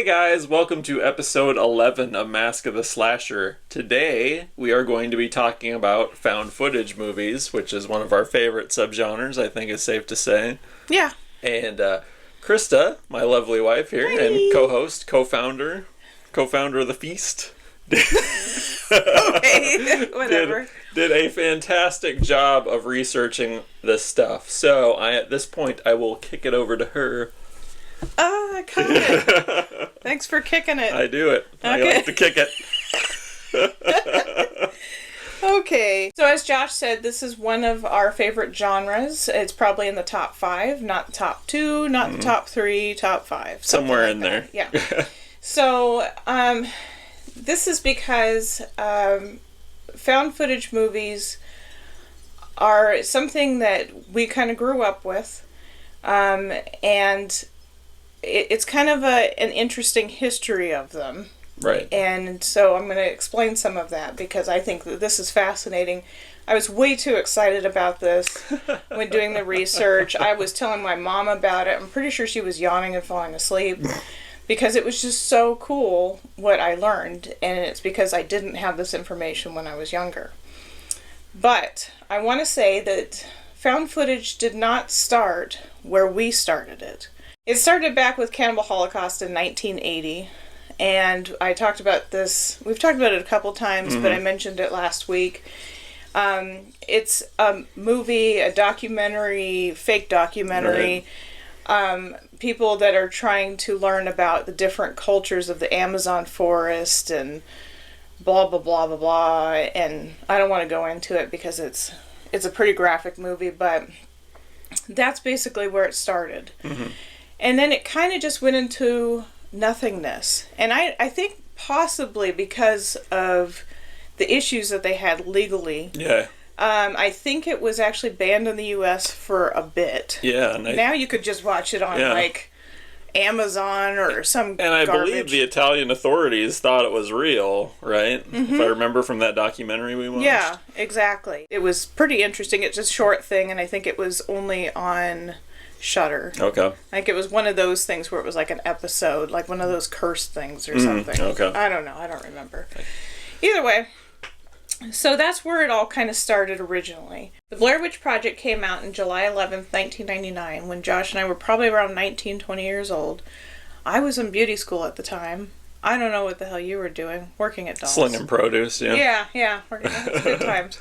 Hey guys, welcome to episode 11 of Mask of the Slasher. Today, we are going to be talking about found footage movies, which is one of our favorite subgenres, I think it's safe to say. Yeah. And Krista, my lovely wife here, Hi. and co-host, co-founder of the feast. Okay, whatever. Did a fantastic job of researching this stuff. So, at this point, I will kick it over to her. I caught it. Thanks for kicking it. I do it. Okay. I like to kick it. Okay. So as Josh said, this is one of our favorite genres. It's probably in the top 5, not the top 2, not the top 3, top 5. Somewhere in there. Yeah. So, this is because found footage movies are something that we kind of grew up with. And it's kind of an interesting history of them. Right. And so I'm going to explain some of that because I think that this is fascinating. I was way too excited about this when doing the research. I was telling my mom about it. I'm pretty sure she was yawning and falling asleep because it was just so cool what I learned. And it's because I didn't have this information when I was younger. But I want to say that found footage did not start where we started it. It started back with Cannibal Holocaust in 1980, and I talked about this, we've talked about it a couple times, but I mentioned it last week. It's a movie, a documentary, fake documentary, people that are trying to learn about the different cultures of the Amazon forest and blah, blah, blah, blah, blah, and I don't want to go into it because it's a pretty graphic movie, but that's basically where it started. Mm-hmm. And then it kind of just went into nothingness. And I think possibly because of the issues that they had legally. Yeah. I think it was actually banned in the U.S. for a bit. Yeah. Now you could just watch it on, like, Amazon or some And I garbage. believe the Italian authorities thought it was real, right? Mm-hmm. If I remember from that documentary we watched. Yeah, exactly. It was pretty interesting. It's a short thing, and I think it was only on Shudder. Okay. Like it was one of those things where it was like an episode, like one of those cursed things or something. Okay. I don't know. I don't remember. Either way, so that's where it all kind of started originally. The Blair Witch Project came out in July 11th, 1999, when Josh and I were probably around 19, 20 years old. I was in beauty school at the time. I don't know what the hell you were doing, working at Dolls. Slinging produce, yeah. Yeah, working at good times.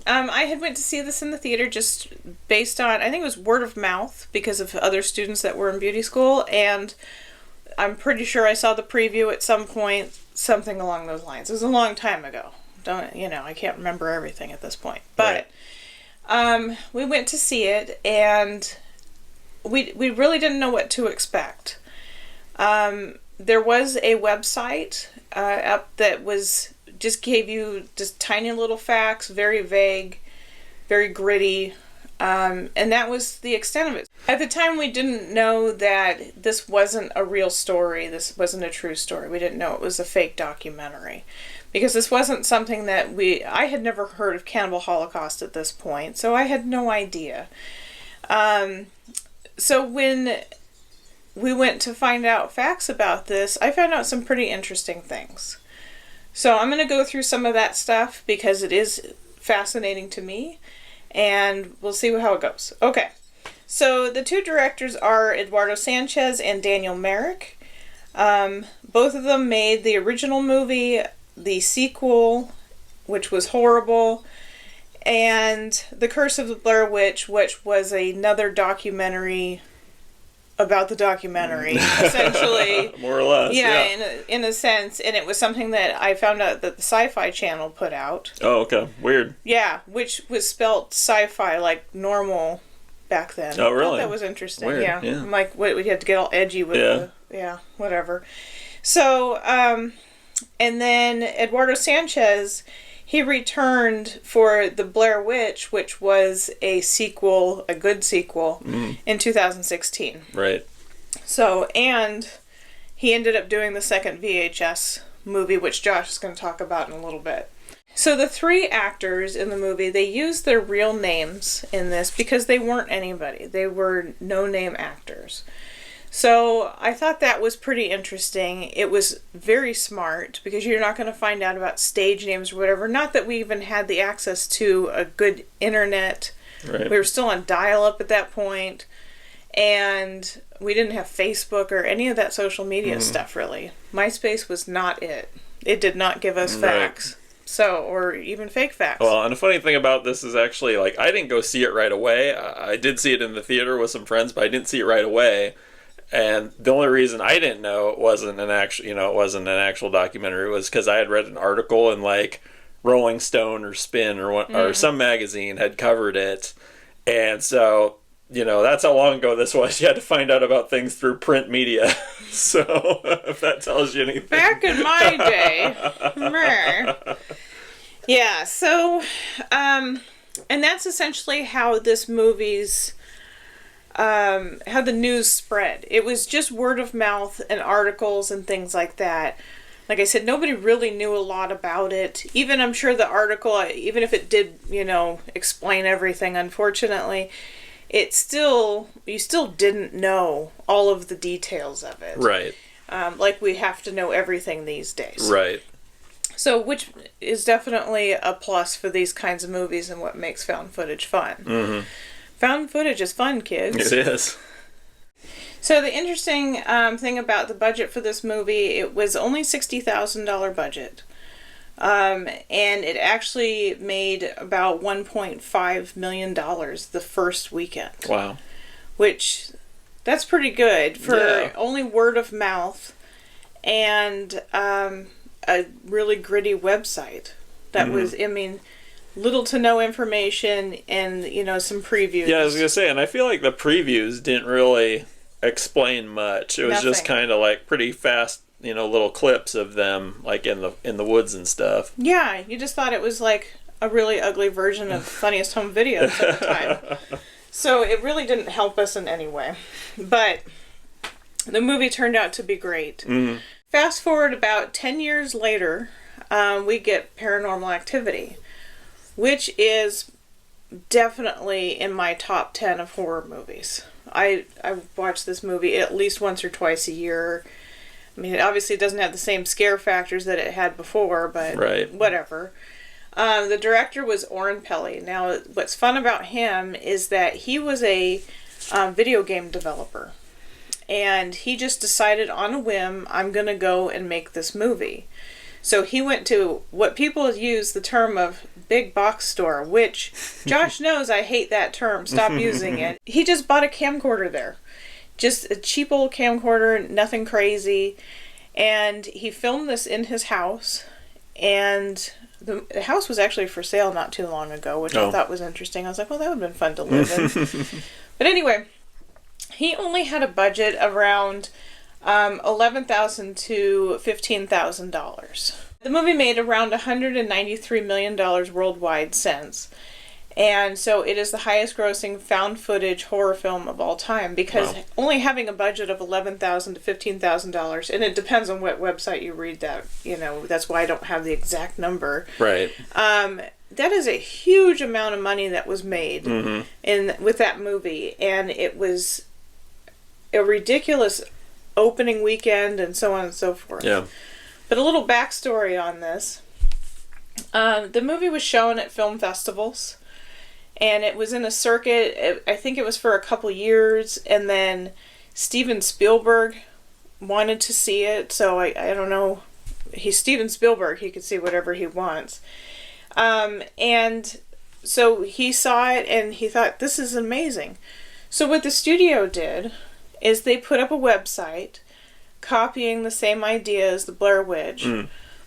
I had went to see this in the theater just based on, I think it was word of mouth because of other students that were in beauty school, and I'm pretty sure I saw the preview at some point, something along those lines. It was a long time ago. I can't remember everything at this point. But we went to see it, and we really didn't know what to expect. There was a website up that just gave you just tiny little facts, very vague, very gritty, and that was the extent of it. At the time, we didn't know that this wasn't a real story, this wasn't a true story. We didn't know it was a fake documentary, because this wasn't something that I had never heard of Cannibal Holocaust at this point, so I had no idea. So when we went to find out facts about this, I found out some pretty interesting things. So I'm going to go through some of that stuff because it is fascinating to me, and we'll see how it goes. Okay, so the two directors are Eduardo Sanchez and Daniel Merrick. Both of them made the original movie, the sequel, which was horrible, and The Curse of the Blair Witch, which was another documentary about the documentary, essentially. More or less, yeah. In a sense, and it was something that I found out that the Sci-Fi Channel put out. Oh, okay. Weird. Yeah, which was spelt sci-fi like normal back then. Oh, really? I thought that was interesting. Weird. Yeah. I'm like, wait, we had to get all edgy with whatever. So, and then Eduardo Sanchez, he returned for The Blair Witch, which was a sequel, a good sequel, in 2016. Right. So, and he ended up doing the second VHS movie, which Josh is going to talk about in a little bit. So the three actors in the movie, they used their real names in this because they weren't anybody. They were no-name actors. So I thought that was pretty interesting. It was very smart because you're not going to find out about stage names or whatever. Not that we even had the access to a good internet. Right. We were still on dial-up at that point. And we didn't have Facebook or any of that social media stuff, really. MySpace was not it. It did not give us facts. So, or even fake facts. Well, and the funny thing about this is actually, like, I didn't go see it right away. I did see it in the theater with some friends, but I didn't see it right away. And the only reason I didn't know it wasn't an actual documentary was because I had read an article in, like, Rolling Stone or Spin or some magazine had covered it. And so, that's how long ago this was. You had to find out about things through print media. So, if that tells you anything. Back in my day. Yeah, so, and that's essentially how this movie's, how the news spread. It was just word of mouth and articles and things like that. Like I said, nobody really knew a lot about it. Even, I'm sure the article, even if it did, explain everything, unfortunately, you still didn't know all of the details of it. Right. Like we have to know everything these days. Right. So, which is definitely a plus for these kinds of movies and what makes found footage fun. Mm-hmm. Found footage is fun, kids. It is. So the interesting thing about the budget for this movie, it was only $60,000 budget. And it actually made about $1.5 million the first weekend. Wow. Which, that's pretty good for only word of mouth and a really gritty website. That was, little to no information and, some previews. Yeah, I was going to say, and I feel like the previews didn't really explain much. It was just kind of like pretty fast, little clips of them like in the woods and stuff. Yeah, you just thought it was like a really ugly version of Funniest Home Videos at the time. So it really didn't help us in any way. But the movie turned out to be great. Mm-hmm. Fast forward about 10 years later, we get Paranormal Activity, which is definitely in my top 10 of horror movies. I watch this movie at least once or twice a year. I mean, it obviously doesn't have the same scare factors that it had before, but whatever. The director was Oren Peli. Now, what's fun about him is that he was a video game developer. And he just decided on a whim, I'm going to go and make this movie. So he went to what people use the term of big box store, which Josh knows I hate that term. Stop using it. He just bought a camcorder there. Just a cheap old camcorder, nothing crazy. And he filmed this in his house. And the house was actually for sale not too long ago, which I thought was interesting. I was like, well, that would have been fun to live in. But anyway, he only had a budget around $11,000 to $15,000. The movie made around $193 million worldwide since. And so it is the highest grossing found footage horror film of all time because only having a budget of $11,000 to $15,000, and it depends on what website you read that, that's why I don't have the exact number. Right. That is a huge amount of money that was made with that movie, and it was a ridiculous opening weekend and so on and so forth. Yeah. But a little backstory on this. The movie was shown at film festivals, and it was in a circuit. I think it was for a couple years, and then Steven Spielberg wanted to see it, so I don't know. He's Steven Spielberg. He could see whatever he wants. And so he saw it, and he thought, this is amazing. So what the studio did is they put up a website copying the same idea as the Blair Witch,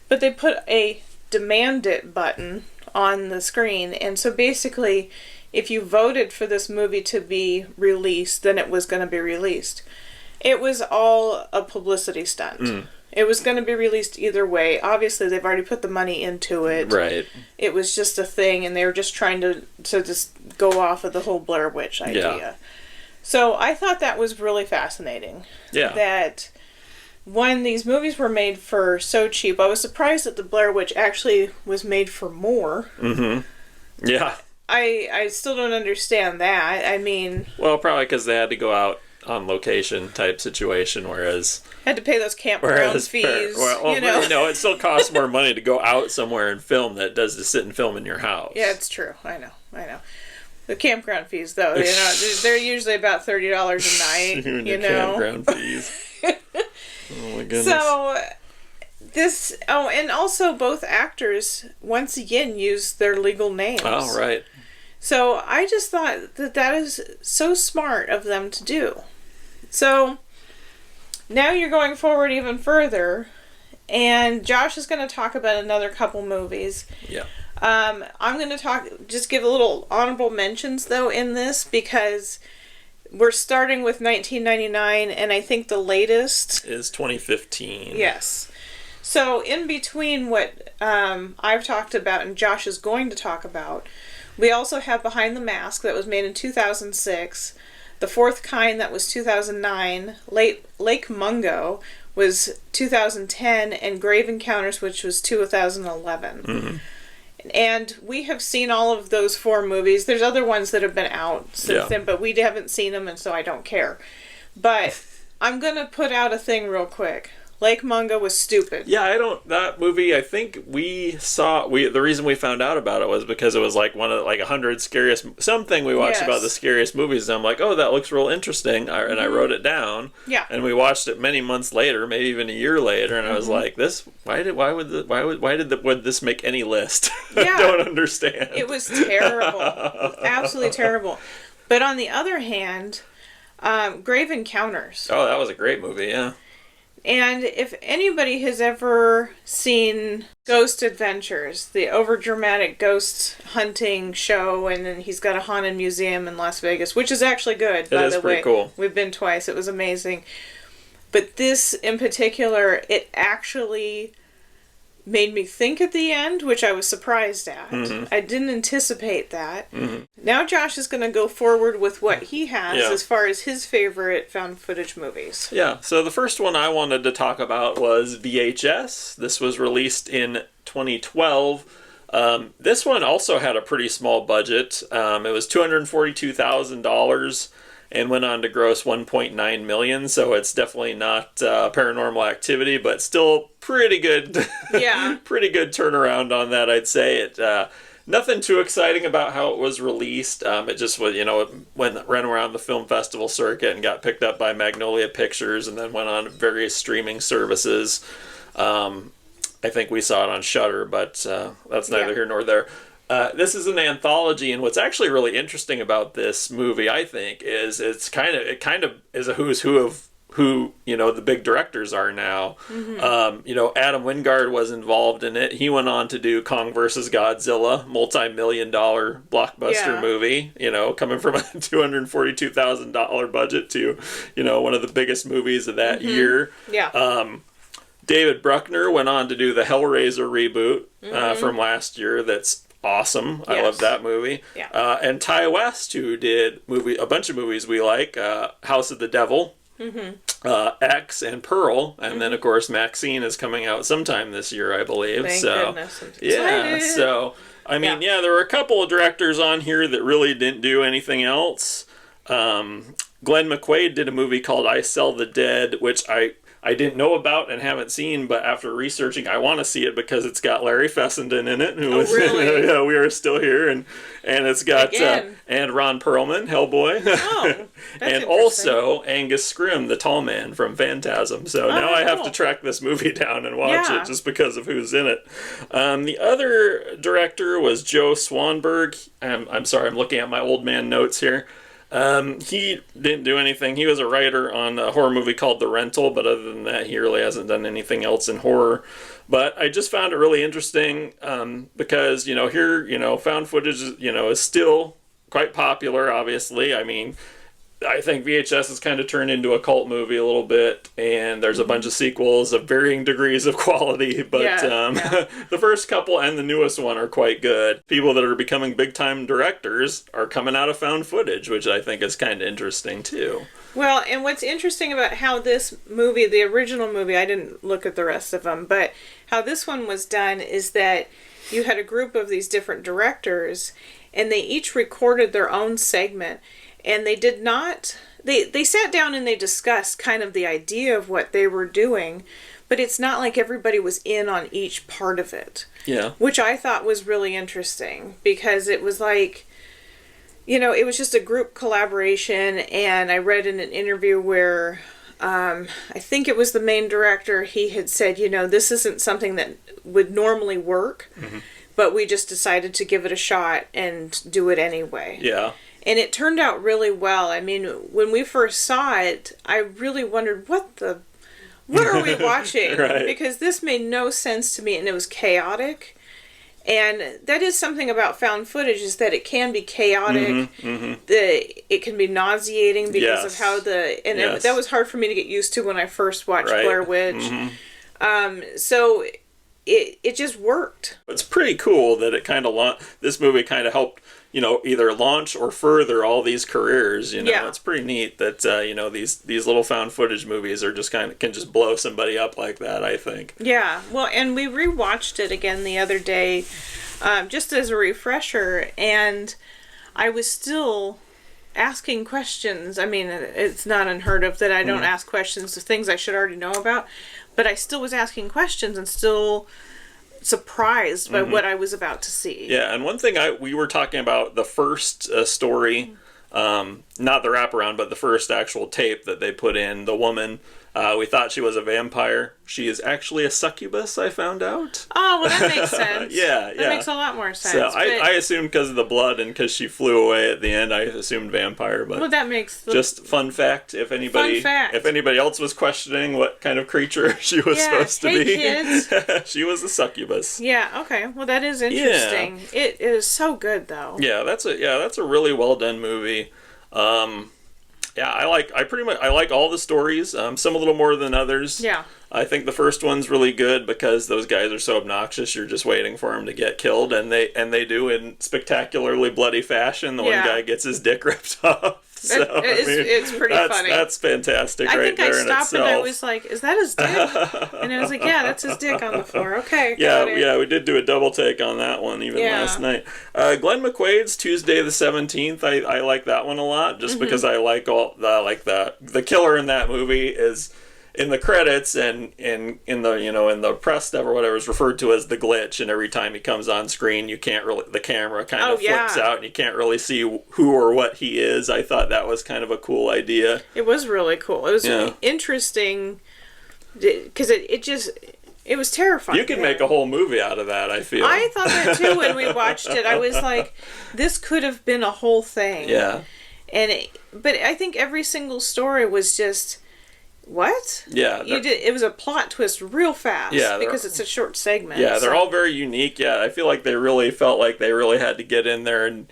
but they put a demand it button on the screen, and so basically if you voted for this movie to be released, then it was going to be released. It was all a publicity stunt. It was going to be released either way. Obviously they've already put the money into it. Right. It was just a thing, and they were just trying to just go off of the whole Blair Witch idea. Yeah. So I thought that was really fascinating. Yeah. That when these movies were made for so cheap, I was surprised that the Blair Witch actually was made for more. Yeah. I still don't understand that. I mean... Well, probably because they had to go out on location type situation, whereas had to pay those campground fees. It still costs more money to go out somewhere and film than it does to sit and film in your house. Yeah, it's true. I know. The campground fees, though, they're usually about $30 a night. Campground fees. Oh my goodness. So and also both actors once again use their legal names. Oh, right. So I just thought that is so smart of them to do. So now you're going forward even further, and Josh is going to talk about another couple movies. Yeah. I'm going to just give a little honorable mentions, though, in this, because we're starting with 1999, and I think the latest is 2015. Yes. So in between what I've talked about and Josh is going to talk about, we also have Behind the Mask that was made in 2006, The Fourth Kind that was 2009, Lake Mungo was 2010, and Grave Encounters, which was 2011. Mm-hmm. And we have seen all of those 4 movies. There's other ones that have been out since then, but we haven't seen them, and so I don't care. But I'm going to put out a thing real quick. Lake Mungo was stupid. Yeah, that movie, I think the reason we found out about it was because it was like one of 100 scariest, something we watched about the scariest movies, and I'm like, oh, that looks real interesting, and I wrote it down. Yeah. And we watched it many months later, maybe even a year later, and I was like, would this make any list? Yeah. I don't understand. It was terrible. Absolutely terrible. But on the other hand, Grave Encounters. Oh, that was a great movie, yeah. And if anybody has ever seen Ghost Adventures, the overdramatic ghost hunting show, and then he's got a haunted museum in Las Vegas, which is actually good, by the way. It is pretty cool. We've been twice. It was amazing. But this in particular, it actually made me think at the end, which I was surprised at. Mm-hmm. I didn't anticipate that. Mm-hmm. Now Josh is going to go forward with what he has as far as his favorite found footage movies. Yeah, so the first one I wanted to talk about was VHS. This was released in 2012. This one also had a pretty small budget. It was $242,000 and went on to gross $1.9 million, so it's definitely not Paranormal Activity, but still pretty good. Yeah. Pretty good turnaround on that, I'd say. It nothing too exciting about how it was released. It just was, it ran around the film festival circuit and got picked up by Magnolia Pictures, and then went on various streaming services. I think we saw it on Shudder, but that's neither here nor there. This is an anthology, and what's actually really interesting about this movie, I think, is it kind of is a who's who of who the big directors are now. Mm-hmm. Adam Wingard was involved in it. He went on to do Kong vs. Godzilla, multi-million-dollar blockbuster movie. Coming from a $242,000 budget to one of the biggest movies of that year. Yeah. David Bruckner went on to do the Hellraiser reboot from last year. That's awesome. I love that movie. Yeah. And Ty West, who did a bunch of movies we like, House of the Devil, X, and Pearl, and then of course Maxine is coming out sometime this year, I believe. Thank goodness. Yeah. So there were a couple of directors on here that really didn't do anything else. Glenn McQuaid did a movie called I Sell the Dead, which I didn't know about and haven't seen, but after researching, I want to see it because it's got Larry Fessenden in it, who was really? Yeah, We Are Still Here, and it's got and Ron Perlman, Hellboy, and also Angus Scrimm, the tall man from Phantasm. So now I have to track this movie down and watch it just because of who's in it. The other director was Joe Swanberg. I'm sorry, I'm looking at my old man notes here. He didn't do anything. He was a writer on a horror movie called The Rental, but other than that, he really hasn't done anything else in horror. But I just found it really interesting because, here, found footage, is still quite popular, obviously. I mean, I think VHS has kind of turned into a cult movie a little bit, and there's a bunch of sequels of varying degrees of quality, but the first couple and the newest one are quite good. People that are becoming big-time directors are coming out of found footage, which I think is kind of interesting, too. Well, and what's interesting about how this movie, the original movie, I didn't look at the rest of them, but how this one was done is that you had a group of these different directors, and they each recorded their own segment. And they did not they sat down and they discussed kind of the idea of what they were doing, but it's not like everybody was in on each part of it. Yeah. Which I thought was really interesting, because it was like, it was just a group collaboration. And I read in an interview where I think it was the main director, he had said, this isn't something that would normally work, but we just decided to give it a shot and do it anyway. Yeah. And it turned out really well. I mean, when we first saw it, I really wondered, what are we watching? Right. Because this made no sense to me, and it was chaotic. And that is something about found footage, is that it can be chaotic. It can be nauseating because of how that was hard for me to get used to when I first watched Blair Witch. So it just worked. It's pretty cool that it kind of this movie kind of helped, either launch or further all these careers. It's pretty neat that these little found footage movies are just can just blow somebody up like that, I think. Yeah, well, and we rewatched it again the other day, just as a refresher, and I was still asking questions. I mean, it's not unheard of that I don't ask questions of things I should already know about, but I still was asking questions and still surprised by what I was about to see. Yeah, and one thing we were talking about the first story, not the wraparound, but the first actual tape that they put in, the woman, we thought she was a vampire. She is actually a succubus, I found out. Oh, well, that makes sense. That makes a lot more sense. So I assumed because of the blood and because she flew away at the end, I assumed vampire. But that makes just fun fact. If anybody else was questioning what kind of creature she was supposed to be, kids. She was a succubus. Yeah. Okay. Well, that is interesting. Yeah. It is so good, though. Yeah, that's a really well done movie. I like all the stories. Some a little more than others. Yeah. I think the first one's really good because those guys are so obnoxious. You're just waiting for them to get killed, and they do in spectacularly bloody fashion. The one guy gets his dick ripped off. So, it's pretty funny. That's fantastic. I think I stopped and I was like, "Is that his dick?" And I was like, "Yeah, that's his dick on the floor." Okay. Yeah, we did do a double take on that one even last night. Glenn McQuaid's Tuesday the 17th. I like that one a lot just because I like the killer in that movie is in the credits and in the press stuff or whatever is referred to as the glitch, and every time he comes on screen the camera kind of flips out and you can't really see who or what he is. I thought that was kind of a cool idea. It was really cool. It was interesting because it was terrifying. You could make a whole movie out of that, I feel. I thought that too when we watched it. I was like, this could have been a whole thing. Yeah. But I think every single story was just, what? Yeah. It was a plot twist real fast because it's a short segment. Yeah, they're all very unique. Yeah, I feel like they really felt like they really had to get in there and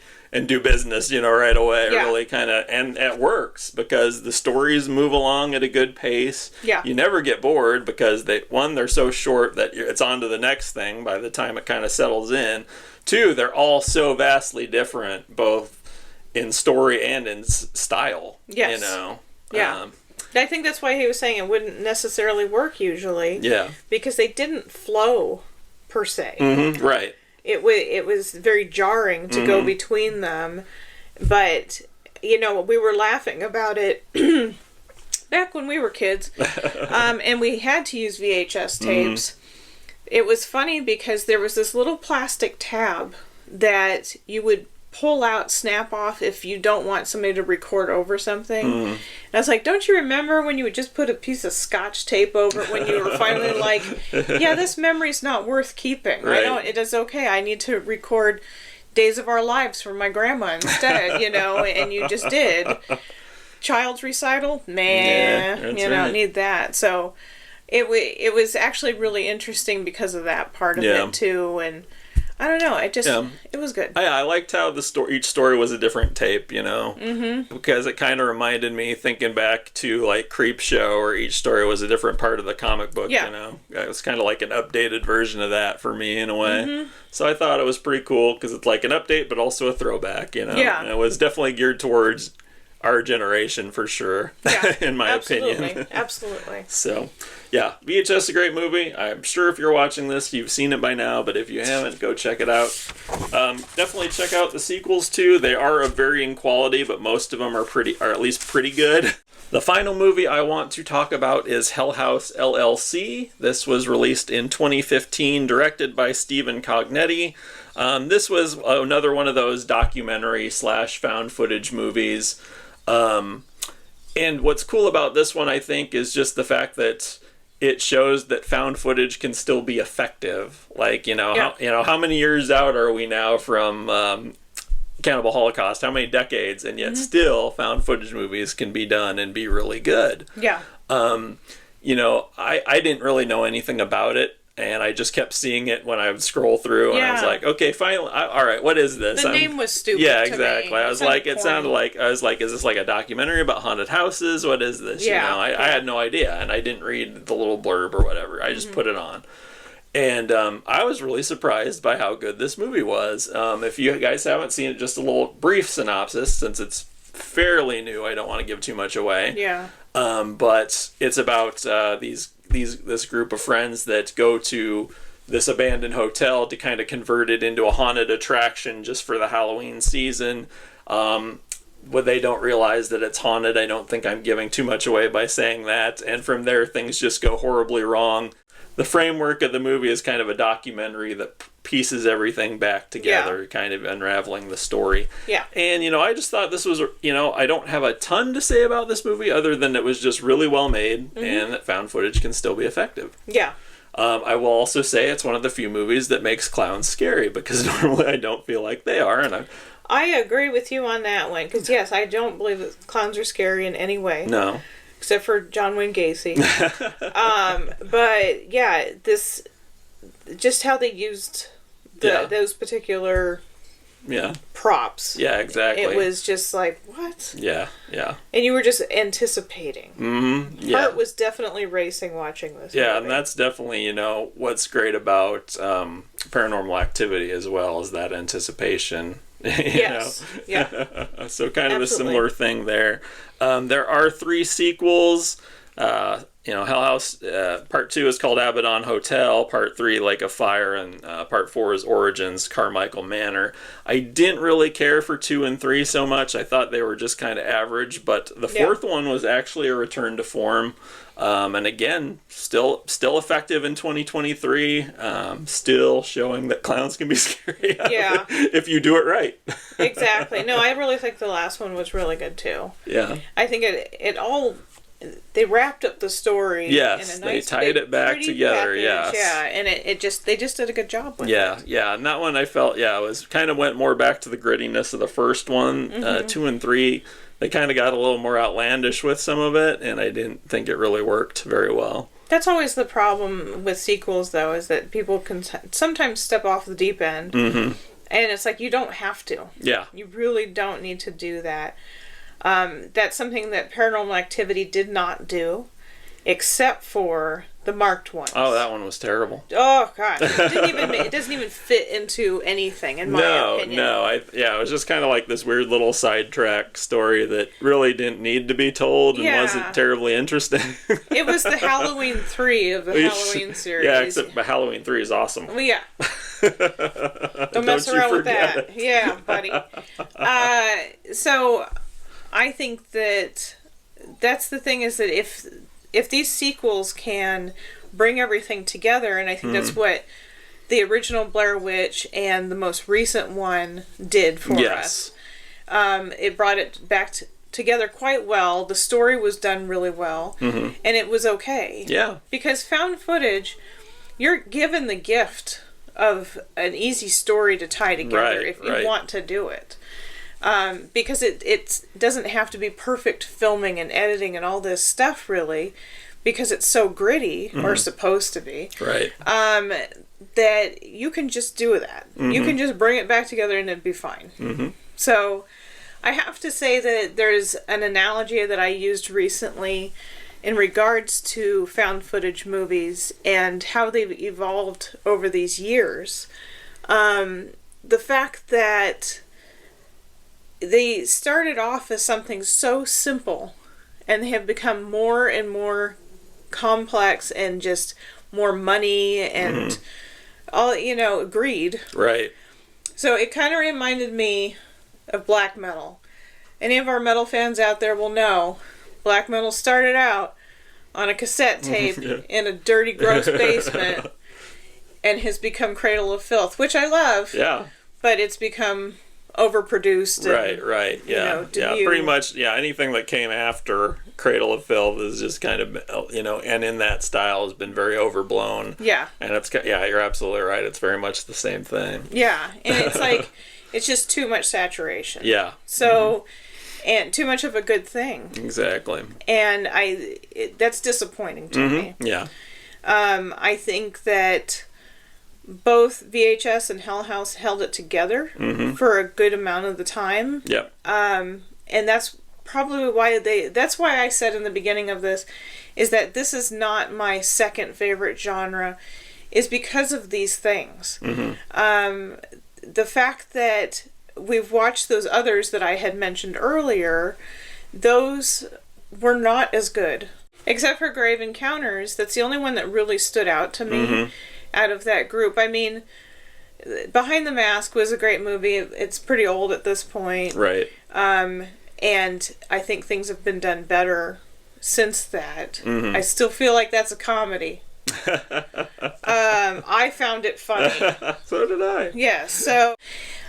do business, right away. Yeah. Really kind of, and it works because the stories move along at a good pace. Yeah. You never get bored because they're so short that it's on to the next thing by the time it kind of settles in. Two, they're all so vastly different, both in story and in style. Yes. Yeah. I think that's why he was saying it wouldn't necessarily work usually. Yeah. Because they didn't flow, per se. Mm-hmm. Right. It was very jarring to go between them. But, we were laughing about it back when we were kids. And we had to use VHS tapes. It was funny because there was this little plastic tab that you would pull out, snap off if you don't want somebody to record over something. And I was like, don't you remember when you would just put a piece of Scotch tape over it when you were finally like, yeah, this memory's not worth keeping. Right. It is okay. I need to record Days of Our Lives from my grandma instead, and you just did. Child's recital? Need that. So it was actually really interesting because of that part of it too, and I don't know. It was good. I liked how each story was a different tape, because it kind of reminded me, thinking back to like Creep Show, where each story was a different part of the comic book. It was kind of like an updated version of that for me in a way. So I thought it was pretty cool because it's like an update, but also a throwback. And it was definitely geared towards our generation for sure. In my opinion. Absolutely. So. Yeah, VHS is a great movie. I'm sure if you're watching this, you've seen it by now, but if you haven't, go check it out. Definitely check out the sequels too. They are of varying quality, but most of them are at least pretty good. The final movie I want to talk about is Hell House LLC. This was released in 2015, directed by Stephen Cognetti. This was another one of those documentary / found footage movies. And what's cool about this one, I think, is just the fact that it shows that found footage can still be effective. Like, how many years out are we now from Cannibal Holocaust? How many decades? And yet still found footage movies can be done and be really good. Yeah. I didn't really know anything about it, and I just kept seeing it when I would scroll through, and I was like, okay, finally, all right, what is this? The name was stupid. Yeah, to exactly. Me. I was like, it sounded like, is this like a documentary about haunted houses? What is this? Yeah. I had no idea, and I didn't read the little blurb or whatever. I just put it on. And I was really surprised by how good this movie was. If you guys haven't seen it, just a little brief synopsis, since it's fairly new. I don't want to give too much away. Yeah. But it's about this group of friends that go to this abandoned hotel to kind of convert it into a haunted attraction just for the Halloween season. But they don't realize that it's haunted. I don't think I'm giving too much away by saying that. And from there, things just go horribly wrong. The framework of the movie is kind of a documentary that pieces everything back together, kind of unraveling the story. Yeah. And, I just thought this was, I don't have a ton to say about this movie other than it was just really well made and that found footage can still be effective. Yeah. I will also say it's one of the few movies that makes clowns scary, because normally I don't feel like they are. And I agree with you on that one, because yes, I don't believe that clowns are scary in any way. No. Except for John Wayne Gacy. But yeah, this, just how they used those particular props. Yeah, exactly. It was just like, what? Yeah. And you were just anticipating. Mm-hmm. Yeah. Heart was definitely racing watching this movie. And that's definitely, what's great about Paranormal Activity as well, is that anticipation. Yes. Yeah. So kind of Absolutely. a similar thing there. There are 3 sequels. Hell House Part 2 is called Abaddon Hotel, Part 3 Lake of Fire, and Part 4 is Origins Carmichael Manor. I didn't really care for 2 and 3 so much. I thought they were just kind of average, but the 4th one was actually a return to form. And again, still effective in 2023. Still showing that clowns can be scary. Yeah. If you do it right. Exactly. No, I really think the last one was really good too. Yeah. I think it all, they wrapped up the story. Yes, in a nice, they tied it back together. Package. Yes. Yeah, and they just did a good job with it. Yeah, and that one I felt, it was kind of went more back to the grittiness of the first one. 2 and 3, they kind of got a little more outlandish with some of it, and I didn't think it really worked very well. That's always the problem with sequels, though, is that people can sometimes step off the deep end, and it's like, you don't have to. Yeah. You really don't need to do that. That's something that Paranormal Activity did not do, except for the marked ones. Oh, that one was terrible. Oh God, it doesn't even fit into anything in my opinion. No, it was just kind of like this weird little sidetrack story that really didn't need to be told and wasn't terribly interesting. It was the Halloween 3 of the Halloween series. Yeah, except Halloween 3 is awesome. Well, yeah. Don't mess around with that. It. Yeah, buddy. So I think that's the thing, is that if these sequels can bring everything together, and I think that's what the original Blair Witch and the most recent one did for us. It brought it back together quite well. The story was done really well, and it was okay. Yeah. Because found footage, you're given the gift of an easy story to tie together if you want to do it. Because it doesn't have to be perfect filming and editing and all this stuff, really, because it's so gritty, or supposed to be. Right. That you can just do that. You can just bring it back together and it'd be fine. So I have to say that there's an analogy that I used recently in regards to found footage movies and how they've evolved over these years. The fact that they started off as something so simple, and they have become more and more complex and just more money and all, greed. Right. So it kind of reminded me of black metal. Any of our metal fans out there will know black metal started out on a cassette tape in a dirty, gross basement and has become Cradle of Filth, which I love. Yeah. But it's become overproduced. And, right. Yeah. Pretty much, anything that came after Cradle of Filth is just kind of, and in that style has been very overblown. Yeah. And you're absolutely right. It's very much the same thing. Yeah. And it's like, it's just too much saturation. Yeah. So, and too much of a good thing. Exactly. And that's disappointing to me. Yeah. I think that both VHS and Hell House held it together for a good amount of the time. Yep. And that's probably why that's why I said in the beginning of this is that this is not my second favorite genre, is because of these things. The fact that we've watched those others that I had mentioned earlier, those were not as good. Except for Grave Encounters, that's the only one that really stood out to me out of that group. I mean, Behind the Mask was a great movie. It's pretty old at this point. Right. And I think things have been done better since that. I still feel like that's a comedy. I found it funny. So did I. Yeah, so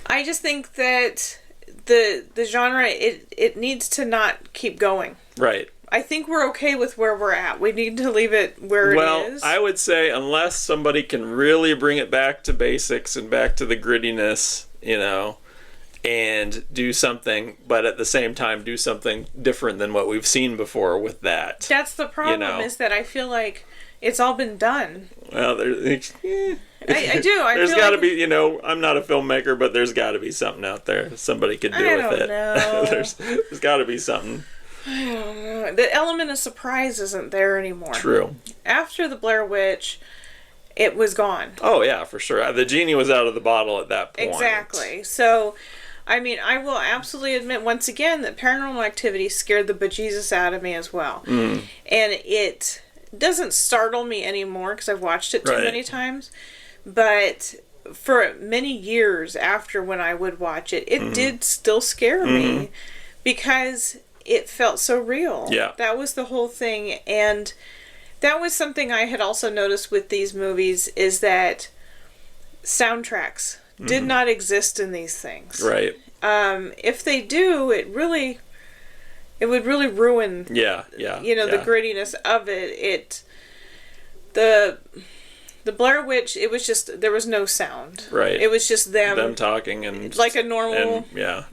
I just think that the genre, it needs to not keep going. Right. I think we're okay with where we're at. We need to leave it where it is. Well, I would say unless somebody can really bring it back to basics and back to the grittiness, and do something, but at the same time do something different than what we've seen before with that. That's the problem, is that I feel like it's all been done. Well, I do. There's got to be, I'm not a filmmaker, but there's got to be something out there somebody could do with it. Know. There's got to be something. I don't know. The element of surprise isn't there anymore. True. After the Blair Witch, it was gone. Oh, yeah, for sure. The genie was out of the bottle at that point. Exactly. So, I mean, I will absolutely admit once again that Paranormal Activity scared the bejesus out of me as well. And it doesn't startle me anymore because I've watched it too many times. But for many years after when I would watch it, it did still scare me because it felt so real. Yeah. That was the whole thing. And that was something I had also noticed with these movies is that soundtracks did not exist in these things. Right. If they do, it would really ruin the grittiness of it. The Blair Witch, it was just, there was no sound. Right. It was just them talking and like a normal,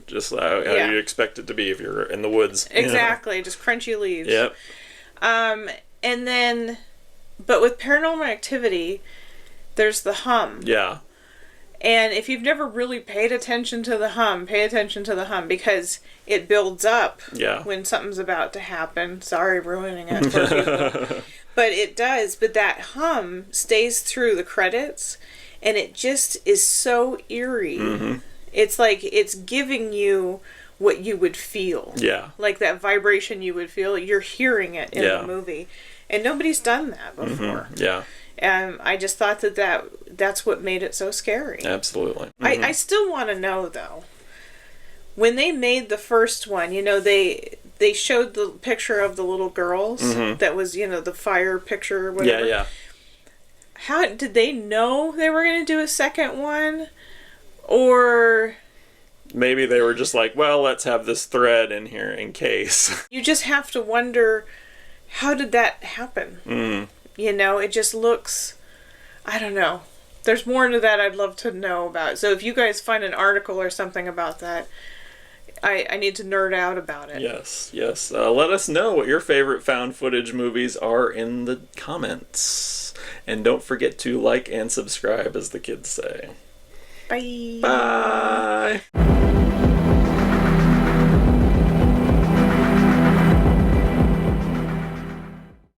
just how you'd expect it to be if you're in the woods. Exactly, just crunchy leaves. Yep. And then, but with Paranormal Activity, there's the hum. Yeah. And if you've never really paid attention to the hum, pay attention to the hum because it builds up when something's about to happen. Sorry, ruining it for people. But it does. But that hum stays through the credits, and it just is so eerie. It's like it's giving you what you would feel. Yeah. Like that vibration you would feel. You're hearing it in the movie. And nobody's done that before. Yeah. And I just thought that's what made it so scary. Absolutely. I still want to know, though, when they made the first one, they showed the picture of the little girls that was, the fire picture or whatever. Yeah. How did they know they were going to do a second one? Or maybe they were just like, well, let's have this thread in here in case. You just have to wonder, how did that happen? It just looks, I don't know. There's more to that I'd love to know about. So if you guys find an article or something about that, I need to nerd out about it. Yes. Let us know what your favorite found footage movies are in the comments. And don't forget to like and subscribe, as the kids say. Bye. Bye.